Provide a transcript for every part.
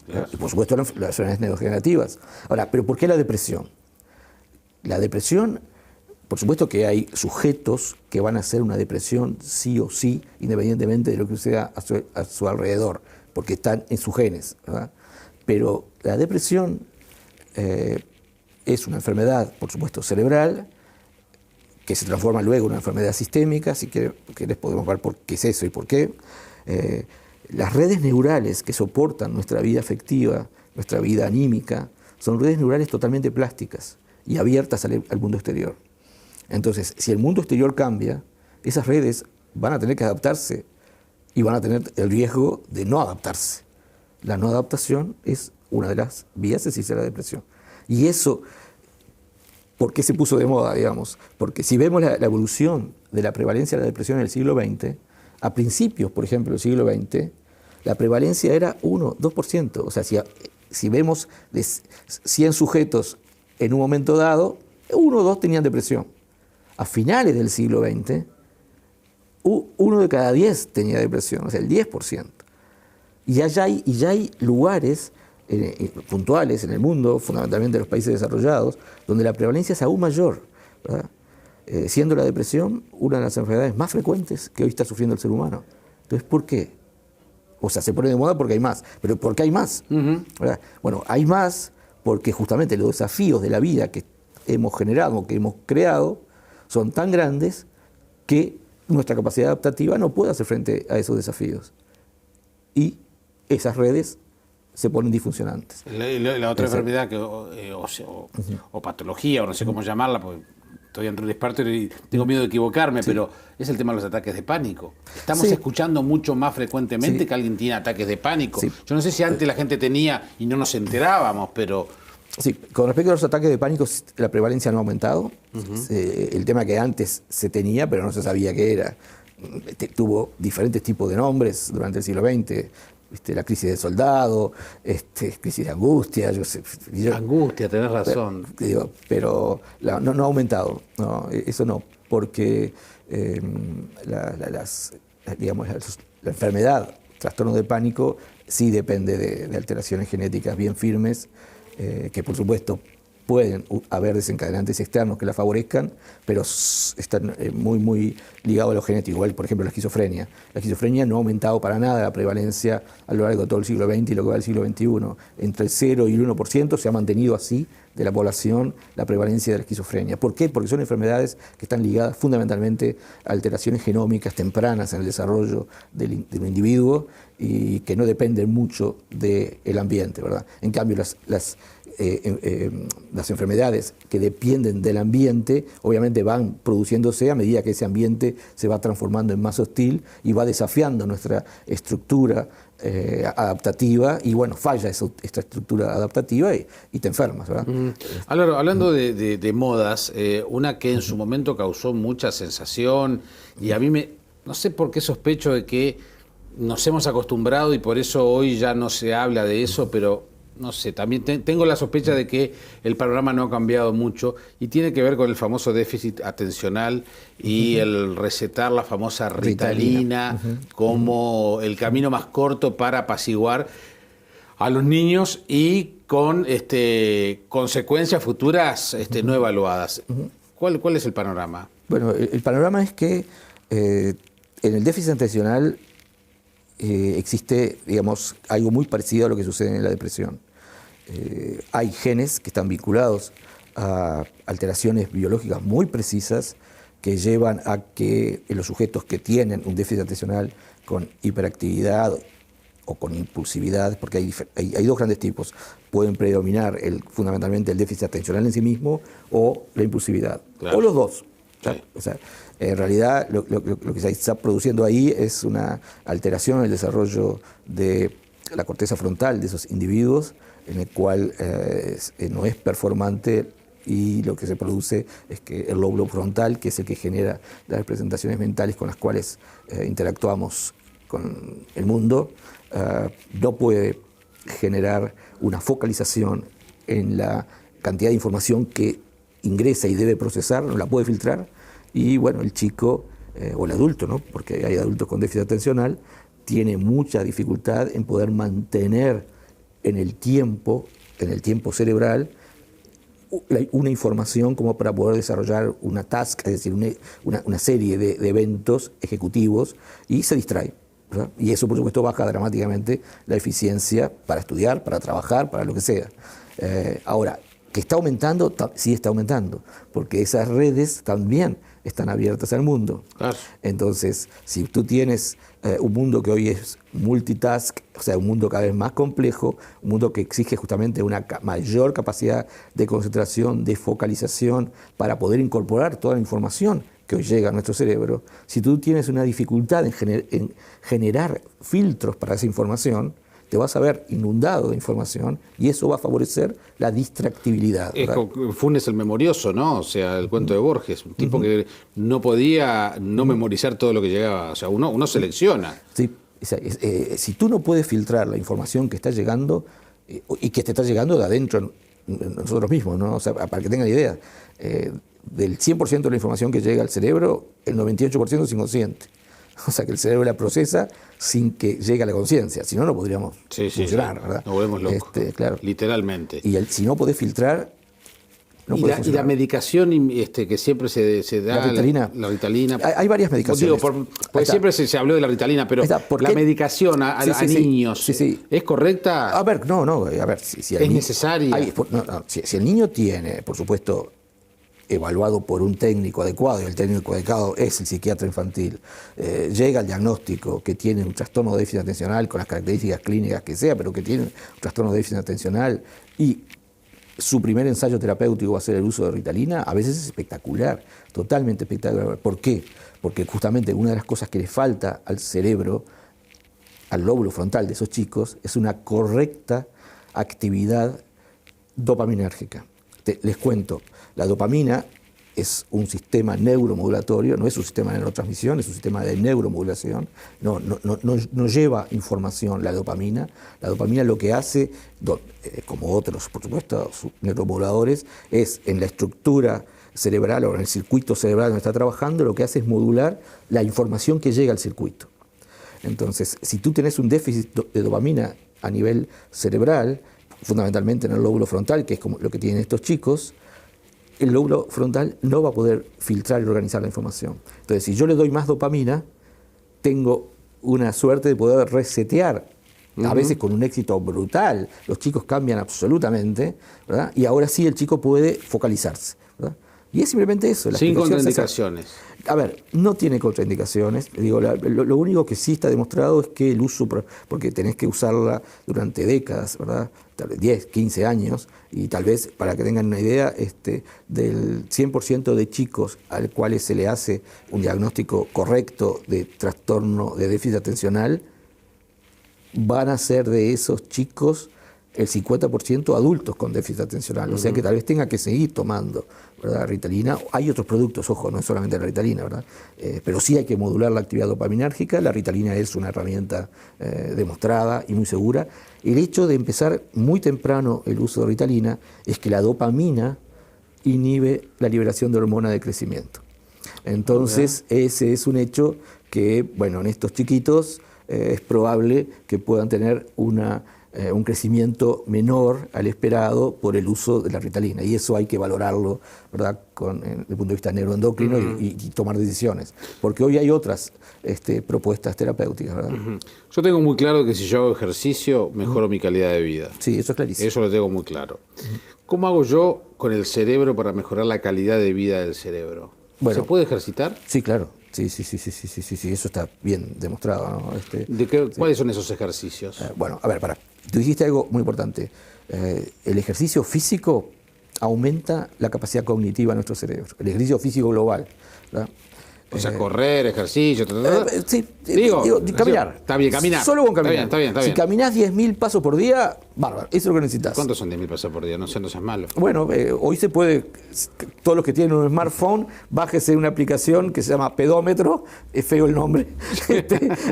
Claro. Y por supuesto las enfermedades neurodegenerativas. Ahora, ¿pero por qué la depresión? La depresión, por supuesto que hay sujetos que van a hacer una depresión sí o sí, independientemente de lo que suceda a su alrededor, porque están en sus genes, ¿verdad? Pero la depresión es una enfermedad, por supuesto, cerebral, que se transforma luego en una enfermedad sistémica. Si querés podemos ver por qué es eso y por qué. Las redes neurales que soportan nuestra vida afectiva, nuestra vida anímica, son redes neurales totalmente plásticas y abiertas al mundo exterior. Entonces, si el mundo exterior cambia, esas redes van a tener que adaptarse y van a tener el riesgo de no adaptarse. La no adaptación es una de las vías de la depresión. Y eso, ¿por qué se puso de moda, digamos? Porque si vemos la evolución de la prevalencia de la depresión en el siglo XX, a principios, por ejemplo, del siglo XX, la prevalencia era 1, 2%. O sea, si vemos de 100 sujetos en un momento dado, 1 o 2 tenían depresión. A finales del siglo XX, 1 de cada 10 tenía depresión, o sea, el 10%. Y ya hay lugares puntuales en el mundo, fundamentalmente en los países desarrollados, donde la prevalencia es aún mayor, ¿verdad? Siendo la depresión una de las enfermedades más frecuentes que hoy está sufriendo el ser humano. Entonces, ¿por qué? O sea, se pone de moda porque hay más. ¿Pero por qué hay más? ¿Verdad? Bueno, hay más porque justamente los desafíos de la vida que hemos generado, que hemos creado, son tan grandes que nuestra capacidad adaptativa no puede hacer frente a esos desafíos. Y esas redes se ponen disfuncionantes. La otra enfermedad o patología, o no sé cómo llamarla, porque estoy entre un experto y tengo miedo de equivocarme, pero es el tema de los ataques de pánico. Estamos escuchando mucho más frecuentemente que alguien tiene ataques de pánico. Yo no sé si antes la gente tenía y no nos enterábamos, pero... Sí, con respecto a los ataques de pánico, la prevalencia no ha aumentado. El tema que antes se tenía, pero no se sabía qué era. Tuvo diferentes tipos de nombres durante el siglo XX. La crisis del soldado, crisis de angustia. Angustia, tenés razón. Pero no ha aumentado. No, eso no, porque la enfermedad, trastorno de pánico, sí depende de alteraciones genéticas bien firmes, que por supuesto pueden haber desencadenantes externos que la favorezcan, pero están muy ligados a lo genético. Igual, por ejemplo, la esquizofrenia. La esquizofrenia no ha aumentado para nada la prevalencia a lo largo de todo el siglo XX y lo que va del siglo XXI. Entre el 0 y el 1% se ha mantenido así de la población la prevalencia de la esquizofrenia. ¿Por qué? Porque son enfermedades que están ligadas fundamentalmente a alteraciones genómicas tempranas en el desarrollo del individuo y que no dependen mucho del ambiente, ¿verdad? En cambio, las enfermedades que dependen del ambiente obviamente van produciéndose a medida que ese ambiente se va transformando en más hostil y va desafiando nuestra estructura adaptativa y bueno, falla esta estructura adaptativa y te enfermas, ¿verdad? Álvaro, hablando de modas, una que en su momento causó mucha sensación y a mí no sé por qué sospecho de que nos hemos acostumbrado y por eso hoy ya no se habla de eso, pero no sé, también tengo la sospecha de que el panorama no ha cambiado mucho y tiene que ver con el famoso déficit atencional y el recetar la famosa Ritalina como el camino más corto para apaciguar a los niños y con consecuencias futuras no evaluadas. ¿Cuál es el panorama? Bueno, el panorama es que en el déficit atencional existe, digamos, algo muy parecido a lo que sucede en la depresión. Hay genes que están vinculados a alteraciones biológicas muy precisas que llevan a que los sujetos que tienen un déficit atencional con hiperactividad o con impulsividad, porque hay dos grandes tipos, pueden predominar fundamentalmente el déficit atencional en sí mismo o la impulsividad, claro, o los dos. Sí. O sea, en realidad lo que se está produciendo ahí es una alteración en el desarrollo de la corteza frontal de esos individuos, en el cual no es performante y lo que se produce es que el lóbulo frontal, que es el que genera las representaciones mentales con las cuales interactuamos con el mundo, no puede generar una focalización en la cantidad de información que ingresa y debe procesar, no la puede filtrar, y bueno, el chico o el adulto, ¿no? Porque hay adultos con déficit atencional, tiene mucha dificultad en poder mantener en el tiempo cerebral, una información como para poder desarrollar una task, es decir, una serie de eventos ejecutivos, y se distrae, ¿verdad? Y eso, por supuesto, baja dramáticamente la eficiencia para estudiar, para trabajar, para lo que sea. Ahora, ¿que está aumentando? Sí está aumentando, porque esas redes también están abiertas al mundo. Claro. Entonces, si tú tienes un mundo que hoy es multitask, o sea, un mundo cada vez más complejo, un mundo que exige justamente una mayor capacidad de concentración, de focalización, para poder incorporar toda la información que hoy llega a nuestro cerebro, si tú tienes una dificultad en generar filtros para esa información, te vas a ver inundado de información y eso va a favorecer la distractibilidad. Funes el memorioso, ¿no? O sea, el cuento de Borges, un tipo que no podía no memorizar todo lo que llegaba. O sea, uno selecciona. Sí, si tú no puedes filtrar la información que está llegando y que te está llegando de adentro nosotros mismos, ¿no? O sea, para que tengan idea, del 100% de la información que llega al cerebro, el 98% es inconsciente. O sea, que el cerebro la procesa sin que llegue a la conciencia. Si no, no podríamos funcionar, ¿verdad? Nos volvemos locos, claro. Literalmente. Y si no podés filtrar, no podés funcionar. Y la medicación que siempre se da... La Ritalina. La Ritalina. Hay varias medicaciones. Digo, porque siempre se habló de la Ritalina, pero la medicación a niños, ¿es correcta? A ver, no. A ver, si ¿es necesaria? Si el niño tiene, por supuesto, evaluado por un técnico adecuado, y el técnico adecuado es el psiquiatra infantil, llega al diagnóstico que tiene un trastorno de déficit atencional con las características clínicas que sea, pero que tiene un trastorno de déficit atencional, y su primer ensayo terapéutico va a ser el uso de Ritalina, a veces es espectacular, totalmente espectacular. ¿Por qué? Porque justamente una de las cosas que le falta al cerebro, al lóbulo frontal de esos chicos, es una correcta actividad dopaminérgica. Les cuento, la dopamina es un sistema neuromodulatorio, no es un sistema de neurotransmisión, es un sistema de neuromodulación, no lleva información la dopamina. La dopamina lo que hace, como otros, por supuesto, neuromoduladores, es en la estructura cerebral o en el circuito cerebral donde está trabajando, lo que hace es modular la información que llega al circuito. Entonces, si tú tenés un déficit de dopamina a nivel cerebral, fundamentalmente en el lóbulo frontal, que es como lo que tienen estos chicos, el lóbulo frontal no va a poder filtrar y organizar la información. Entonces, si yo le doy más dopamina, tengo una suerte de poder resetear, a veces con un éxito brutal. Los chicos cambian absolutamente, ¿verdad? Y ahora sí el chico puede focalizarse, ¿verdad? Y es simplemente eso. Sin contraindicaciones. A ver, no tiene contraindicaciones. Digo, lo único que sí está demostrado es que el uso, porque tenés que usarla durante décadas, ¿verdad? Tal vez 10, 15 años, y tal vez, para que tengan una idea, del 100% de chicos al cuales se le hace un diagnóstico correcto de trastorno de déficit atencional, van a ser de esos chicos el 50% adultos con déficit atencional, o sea que tal vez tenga que seguir tomando, ¿verdad? Ritalina. Hay otros productos, ojo, no es solamente la Ritalina, ¿verdad? Pero sí hay que modular la actividad dopaminérgica. La Ritalina es una herramienta demostrada y muy segura. El hecho de empezar muy temprano el uso de Ritalina es que la dopamina inhibe la liberación de hormona de crecimiento. Entonces, ese es un hecho que, bueno, en estos chiquitos es probable que puedan tener un crecimiento menor al esperado por el uso de la Ritalina, y eso hay que valorarlo, ¿verdad?, desde el punto de vista neuroendocrino y tomar decisiones, porque hoy hay otras propuestas terapéuticas, ¿verdad? Yo tengo muy claro que si yo hago ejercicio mejoro mi calidad de vida. Sí, eso es clarísimo. Eso lo tengo muy claro. ¿Cómo hago yo con el cerebro para mejorar la calidad de vida del cerebro? Bueno, ¿se puede ejercitar? Sí, claro. Sí, eso está bien demostrado, ¿no? ¿Cuáles son esos ejercicios? Bueno, a ver, tú dijiste algo muy importante. El ejercicio físico aumenta la capacidad cognitiva de nuestro cerebro. El ejercicio físico global, ¿verdad? O sea, correr, ejercicio... Sí, digo, caminar. Está bien, caminar. Solo con caminar. Está bien. Si caminás 10.000 pasos por día, bárbaro, eso es lo que necesitas. ¿Cuántos son 10.000 pasos por día? No seas malo. Bueno, hoy se puede, todos los que tienen un smartphone, bájese una aplicación que se llama Pedómetro, es feo el nombre,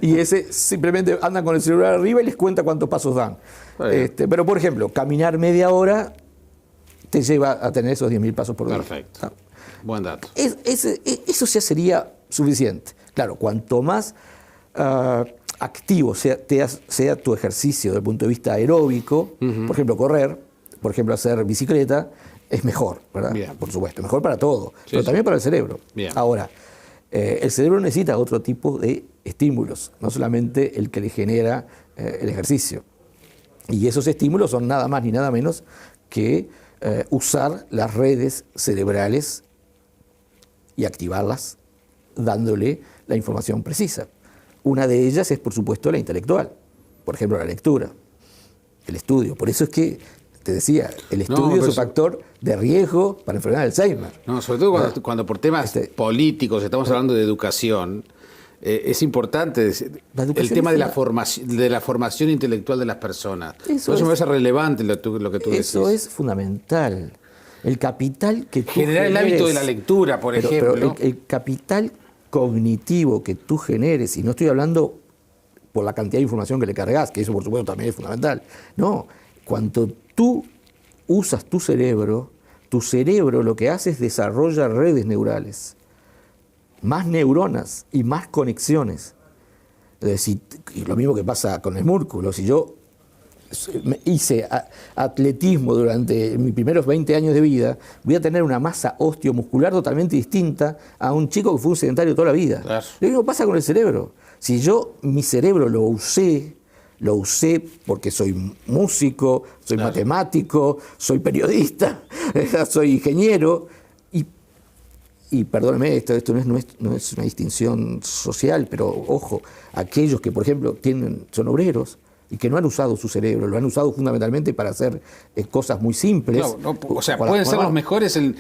y ese simplemente andan con el celular arriba y les cuenta cuántos pasos dan. Pero, por ejemplo, caminar media hora te lleva a tener esos 10.000 pasos por día. Perfecto. ¿Ah? Buen dato. Eso ya sería suficiente. Claro, cuanto más... activo sea tu ejercicio desde el punto de vista aeróbico, por ejemplo, correr, por ejemplo, hacer bicicleta, es mejor, ¿verdad? Bien. Por supuesto, mejor para todo, Sí, pero sí. también para el cerebro. Bien. Ahora, el cerebro necesita otro tipo de estímulos, no solamente el que le genera el ejercicio. Y esos estímulos son nada más ni nada menos que usar las redes cerebrales y activarlas dándole la información precisa. Una de ellas es, por supuesto, la intelectual. Por ejemplo, la lectura, el estudio. Por eso es que, te decía, el estudio es un factor de riesgo para enfermedad de Alzheimer. No, sobre todo cuando por temas políticos estamos hablando de educación, es importante el tema de la formación intelectual de las personas. Por eso me parece relevante lo que tú decís. Eso es fundamental. El capital que tú generar el hábito de la lectura, por ejemplo. Pero el capital cognitivo que tú generes, y no estoy hablando por la cantidad de información que le cargas, que eso por supuesto también es fundamental. No, cuando tú usas tu cerebro lo que hace es desarrollar redes neurales, más neuronas y más conexiones. Es decir, y lo mismo que pasa con el músculo. Si yo hice atletismo durante mis primeros 20 años de vida, voy a tener una masa osteomuscular totalmente distinta a un chico que fue un sedentario toda la vida. Claro. Lo mismo pasa con el cerebro. Si yo mi cerebro lo usé porque soy músico, soy matemático, soy periodista, soy ingeniero, y perdóneme, esto no es una distinción social, pero ojo, aquellos que, por ejemplo, son obreros y que no han usado su cerebro, lo han usado fundamentalmente para hacer cosas muy simples. O sea, pueden ser los mejores en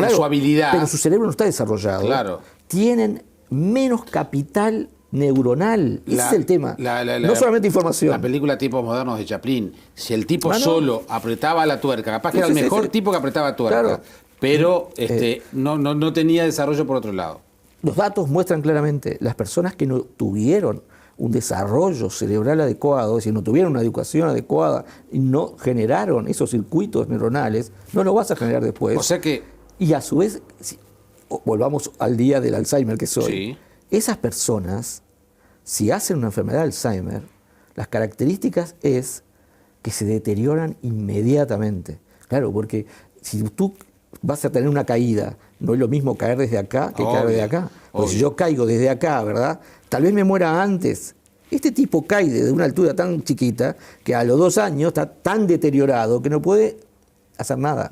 su habilidad. Pero su cerebro no está desarrollado. Claro. Tienen menos capital neuronal. Ese es el tema. No solamente información. La película Tiempos Modernos de Chaplin. Si el tipo solo apretaba la tuerca, capaz que era el mejor tipo que apretaba tuerca. Claro. Pero no tenía desarrollo por otro lado. Los datos muestran claramente, las personas que no tuvieron un desarrollo cerebral adecuado, es decir, no tuvieron una educación adecuada y no generaron esos circuitos neuronales, no lo vas a generar después. O sea que... Y a su vez, volvamos al día del Alzheimer que soy, sí. Esas personas, si hacen una enfermedad de Alzheimer, las características es que se deterioran inmediatamente. Claro, porque si tú vas a tener una caída, no es lo mismo caer desde acá que caer desde acá. Porque si yo caigo desde acá, ¿verdad? Tal vez me muera antes. Este tipo cae desde una altura tan chiquita que a los 2 años está tan deteriorado que no puede hacer nada.